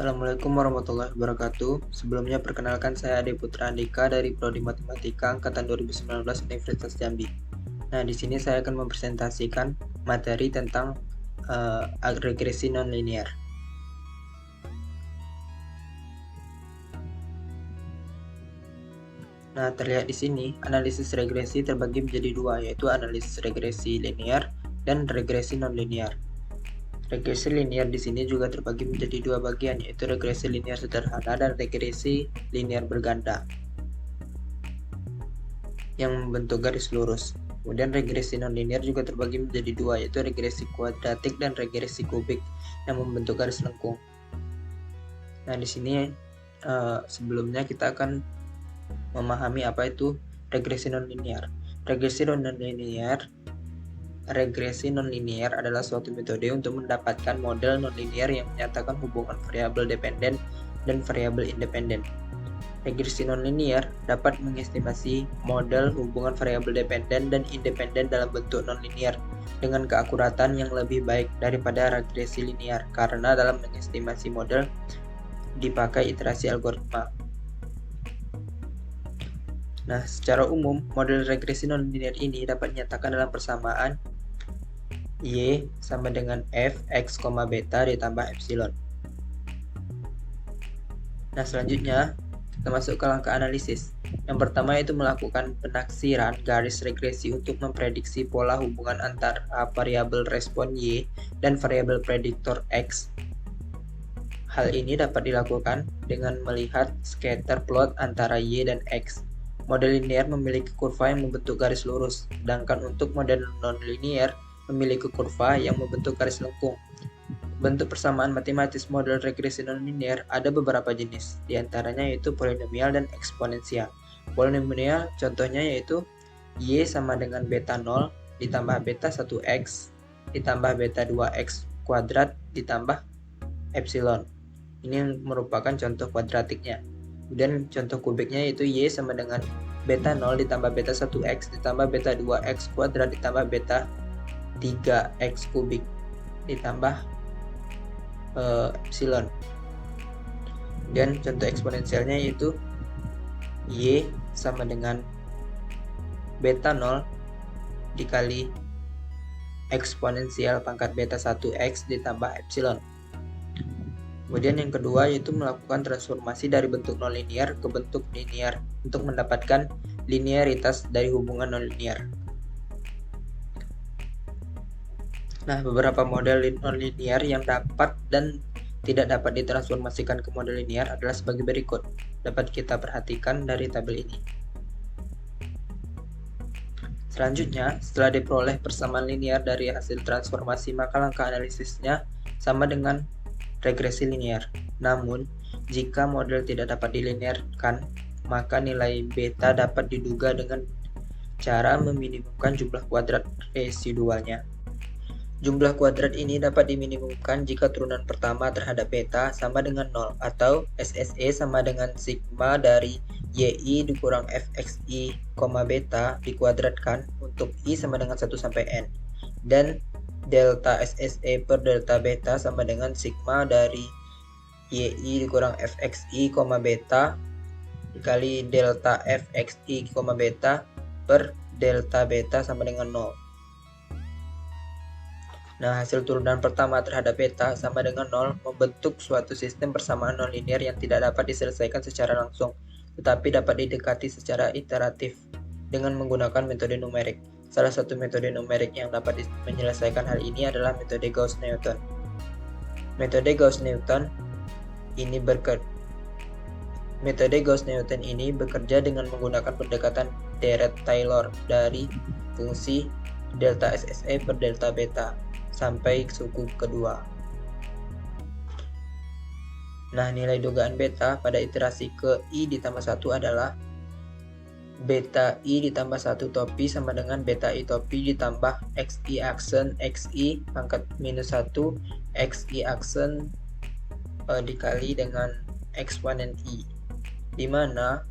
Assalamualaikum warahmatullahi wabarakatuh. Sebelumnya perkenalkan saya Ade Putra Andika dari Prodi Matematika angkatan 2019 Universitas Jambi. Nah, di sini saya akan mempresentasikan materi tentang regresi nonlinear. Nah, terlihat di sini analisis regresi terbagi menjadi dua, yaitu analisis regresi linear dan regresi nonlinear. Regresi linear di sini juga terbagi menjadi dua bagian, yaitu regresi linear sederhana dan regresi linear berganda yang membentuk garis lurus. Kemudian regresi nonlinear juga terbagi menjadi dua, yaitu regresi kuadratik dan regresi kubik yang membentuk garis lengkung. Nah, di sini sebelumnya kita akan memahami apa itu regresi nonlinear. Regresi nonlinear adalah suatu metode untuk mendapatkan model nonlinear yang menyatakan hubungan variabel dependen dan variabel independen. Regresi nonlinear dapat mengestimasi model hubungan variabel dependen dan independen dalam bentuk nonlinear dengan keakuratan yang lebih baik daripada regresi linear karena dalam mengestimasi model dipakai iterasi algoritma. Nah, secara umum, model regresi nonlinear ini dapat dinyatakan dalam persamaan Y sama dengan F, X, beta ditambah epsilon. Nah, selanjutnya kita masuk ke langkah analisis. Yang pertama yaitu melakukan penaksiran garis regresi untuk memprediksi pola hubungan antara variabel respon Y dan variabel prediktor X. Hal ini dapat dilakukan dengan melihat scatter plot antara Y dan X. Model linear memiliki kurva yang membentuk garis lurus, sedangkan untuk model nonlinear memiliki kurva yang membentuk garis lengkung. Bentuk persamaan matematis model regresi nonlinear ada beberapa jenis, diantaranya yaitu polinomial dan eksponensial. Polinomial contohnya yaitu Y sama dengan beta 0 ditambah beta 1x ditambah beta 2x kuadrat ditambah epsilon. Ini merupakan contoh kuadratiknya. Kemudian contoh kubiknya yaitu Y sama dengan beta 0 ditambah beta 1x ditambah beta 2x kuadrat ditambah beta 3x kubik ditambah epsilon. Dan contoh eksponensialnya yaitu Y sama dengan beta 0 dikali eksponensial pangkat beta 1x ditambah epsilon. Kemudian yang kedua yaitu melakukan transformasi dari bentuk nonlinear ke bentuk linear untuk mendapatkan linearitas dari hubungan nonlinear. Nah, beberapa model nonlinear yang dapat dan tidak dapat ditransformasikan ke model linear adalah sebagai berikut. Dapat kita perhatikan dari tabel ini. Selanjutnya, setelah diperoleh persamaan linear dari hasil transformasi, maka langkah analisisnya sama dengan regresi linear. Namun, jika model tidak dapat dilinearkan, maka nilai beta dapat diduga dengan cara meminimumkan jumlah kuadrat residualnya. Jumlah kuadrat ini dapat diminimumkan jika turunan pertama terhadap beta sama dengan 0 atau SSE sama dengan sigma dari YI dikurang FXI, beta dikuadratkan untuk I sama dengan 1 sampai N. Dan delta SSE per delta beta sama dengan sigma dari YI dikurang FXI, beta dikali delta FXI, beta per delta beta sama dengan 0. Nah, hasil turunan pertama terhadap beta sama dengan 0 membentuk suatu sistem persamaan nonlinear yang tidak dapat diselesaikan secara langsung, tetapi dapat didekati secara iteratif dengan menggunakan metode numerik. Salah satu metode numerik yang dapat menyelesaikan hal ini adalah metode Gauss-Newton. Metode Gauss-Newton ini bekerja dengan menggunakan pendekatan Dirac-Taylor dari fungsi delta SSE per delta beta sampai suku kedua. Nah, nilai dugaan beta pada iterasi ke I ditambah 1 adalah beta I ditambah 1 topi sama dengan beta I topi ditambah XI aksen XI pangkat minus 1 XI aksen dikali dengan eksponen I, di mana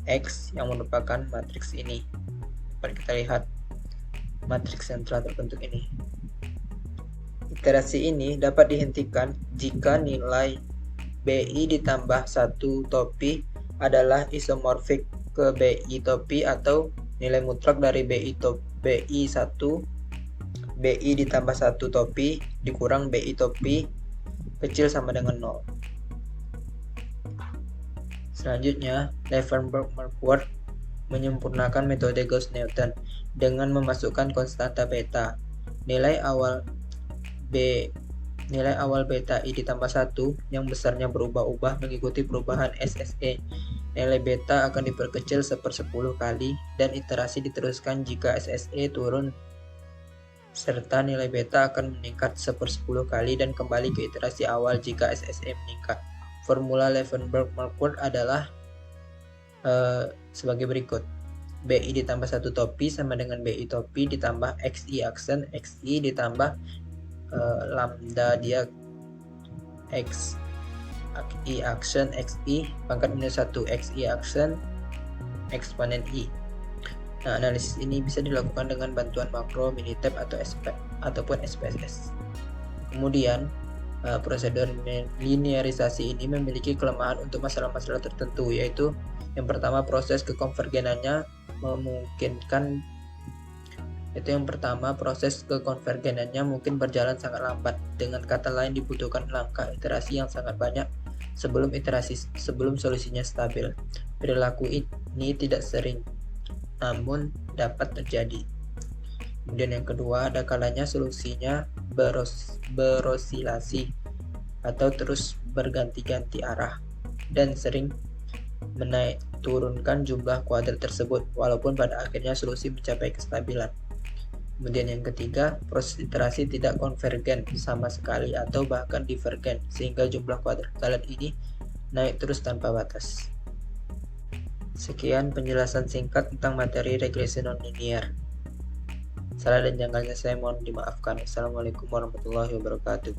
X yang merupakan matriks ini. Dapat kita lihat matriks yang telah terbentuk ini. Iterasi ini dapat dihentikan jika nilai BI ditambah 1 topi adalah isomorfik ke BI topi atau nilai mutlak dari BI 1 BI ditambah 1 topi dikurang BI topi kecil sama dengan 0. Selanjutnya, Leavenworth menyempurnakan metode Gauss-Newton dengan memasukkan konstanta beta. Nilai awal beta I ditambah 1 yang besarnya berubah-ubah mengikuti perubahan SSE. Nilai beta akan diperkecil 1/10 kali dan iterasi diteruskan jika SSE turun serta nilai beta akan meningkat 1/10 kali dan kembali ke iterasi awal jika SSE meningkat. Formula Leavenworth adalah sebagai berikut. BI ditambah 1 topi sama dengan BI topi ditambah XI aksen XI ditambah lambda dia XI aksen XI pangkat minus 1 XI aksen eksponen I. Nah, analisis ini bisa dilakukan dengan bantuan makro, Minitab ataupun SPSS. Kemudian prosedur linearisasi ini memiliki kelemahan untuk masalah-masalah tertentu, yaitu yang pertama proses kekonvergenannya memungkinkan proses kekonvergenannya mungkin berjalan sangat lambat. Dengan kata lain dibutuhkan langkah iterasi yang sangat banyak sebelum solusinya stabil. Perilaku ini tidak sering, namun dapat terjadi. Kemudian yang kedua, ada kalanya solusinya berosilasi atau terus berganti-ganti arah dan sering menaik turunkan jumlah kuadrat tersebut walaupun pada akhirnya solusi mencapai kestabilan. Kemudian yang ketiga, proses iterasi tidak konvergen sama sekali atau bahkan divergen sehingga jumlah kuadrat kalian ini naik terus tanpa batas. Sekian penjelasan singkat tentang materi regresi nonlinear. Salah dan janggalnya saya mohon dimaafkan. Assalamualaikum warahmatullahi wabarakatuh.